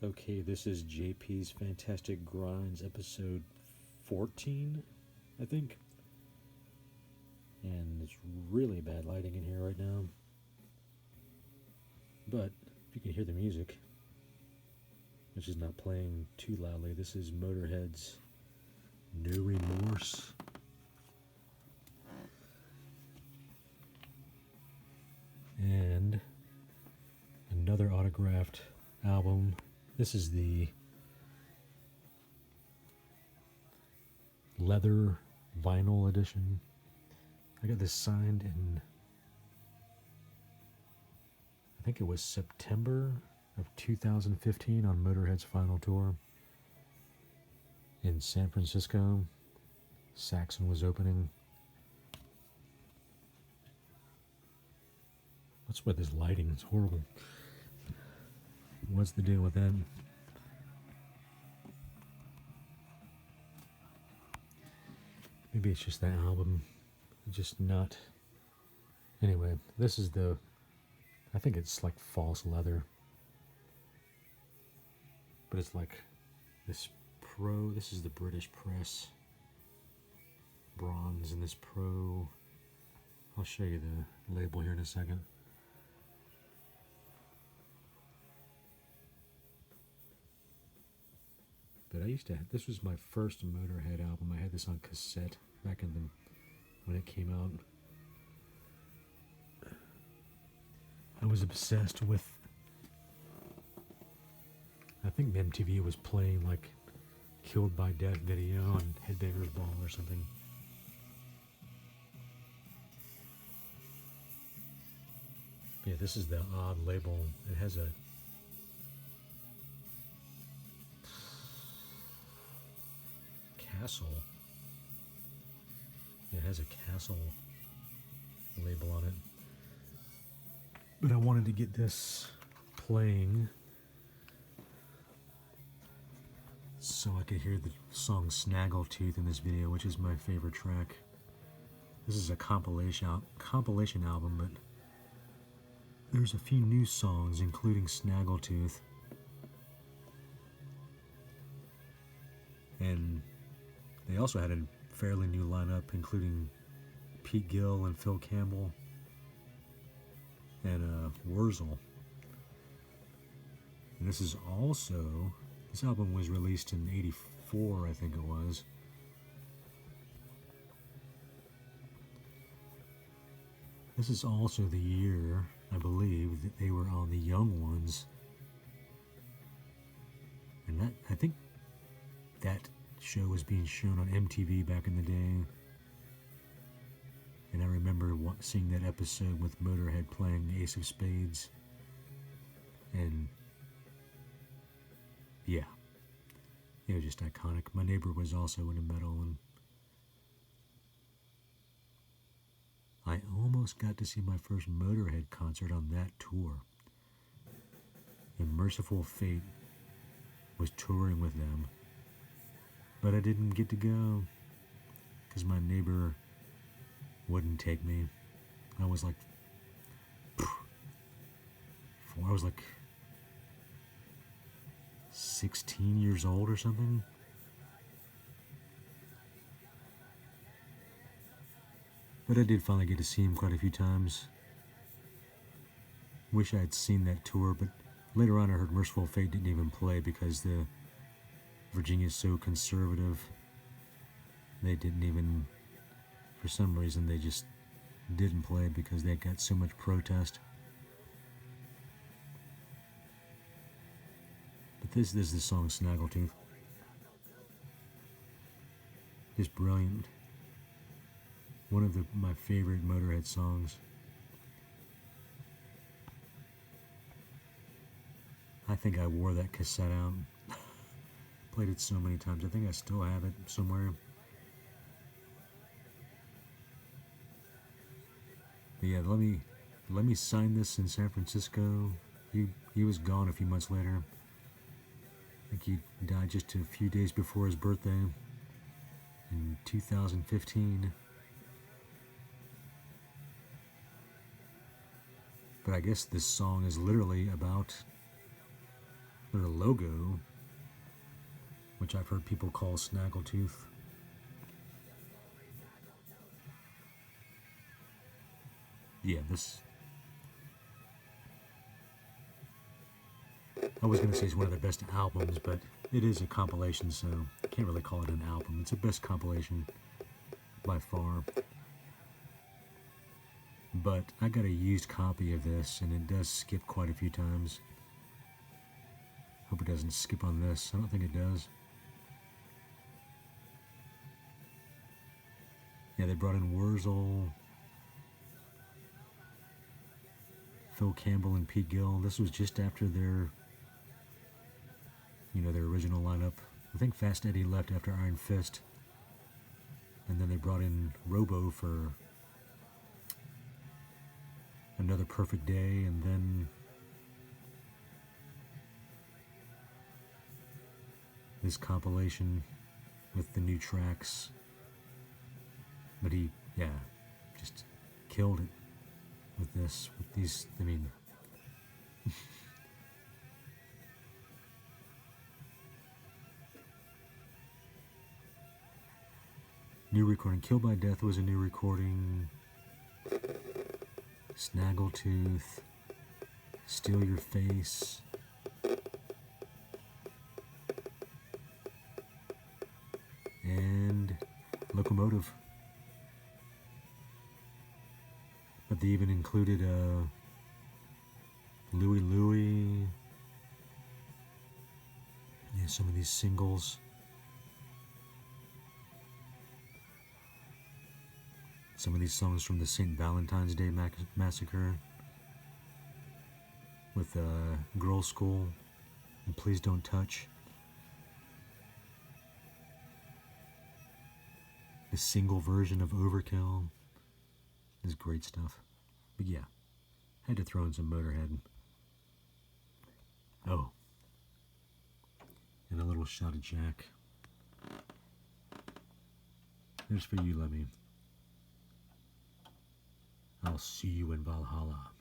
Okay, this is JP's Fantastic Grinds, episode 14, I think. And it's really bad lighting in here right now. But if you can hear the music, which is not playing too loudly, this is Motörhead's No Remorse. And another autographed album. This is the leather vinyl edition. I got this signed in, I think it was September of 2015 on Motörhead's final tour in San Francisco. Saxon was opening. What's with this lighting? It's horrible. What's the deal with that? Maybe it's just that album. Just not. Anyway, this is the. I think it's like false leather. But it's like this pro. This is the British press. Bronze and this pro. I'll show you the label here in a second. But I used to, this was my first Motörhead album. I had this on cassette back in the, when it came out. I was obsessed with, I think MTV was playing like Killed by Death video on Headbangers Ball or something. Yeah, this is the odd label. It has a castle. It has a castle label on it. But I wanted to get this playing so I could hear the song Snaggletooth in this video, which is my favorite track. This is a compilation album, but there's a few new songs, including Snaggletooth. And they also had a fairly new lineup, including Pete Gill and Phil Campbell and Wurzel. And this is also, this album was released in '84, I think it was. This is also the year, I believe, that they were on The Young Ones. And that, I think that show was being shown on MTV back in the day. And I remember seeing that episode with Motörhead playing Ace of Spades. And yeah, it was just iconic. My neighbor was also into metal, and I almost got to see my first Motörhead concert on that tour. And Merciful Fate was touring with them. But I didn't get to go because my neighbor wouldn't take me. I was like, I was like 16 years old or something. But I did finally get to see him quite a few times. Wish I had seen that tour, but later on I heard Merciful Fate didn't even play because the Virginia's so conservative. They didn't even, for some reason, they just didn't play because they got so much protest. But this is the song Snaggletooth. Just brilliant. One of my favorite Motörhead songs. I think I wore that cassette out. Played it so many times. I think I still have it somewhere. But yeah, Lemmy signed this in San Francisco. He was gone a few months later. I think he died just a few days before his birthday in 2015. But I guess this song is literally about their logo, which I've heard people call Snaggletooth. Yeah, this... I was going to say it's one of their best albums, but it is a compilation, so I can't really call it an album. It's the best compilation by far. But I got a used copy of this, and it does skip quite a few times. Hope it doesn't skip on this. I don't think it does. Yeah, they brought in Wurzel, Phil Campbell, and Pete Gill. This was just after their, their original lineup. I think Fast Eddie left after Iron Fist. And then they brought in Robo for Another Perfect Day, and then this compilation with the new tracks. But he, just killed it with this, with these, new recording. Kill by Death was a new recording. Snaggletooth, Steal Your Face, and Locomotive. But they even included Louie Louie. Yeah, some of these singles. Some of these songs from the St. Valentine's Day Massacre with Girl School and Please Don't Touch. The single version of Overkill is great stuff. But yeah, had to throw in some Motörhead. Oh, and a little shot of Jack. Here's for you, Lemmy. I'll see you in Valhalla.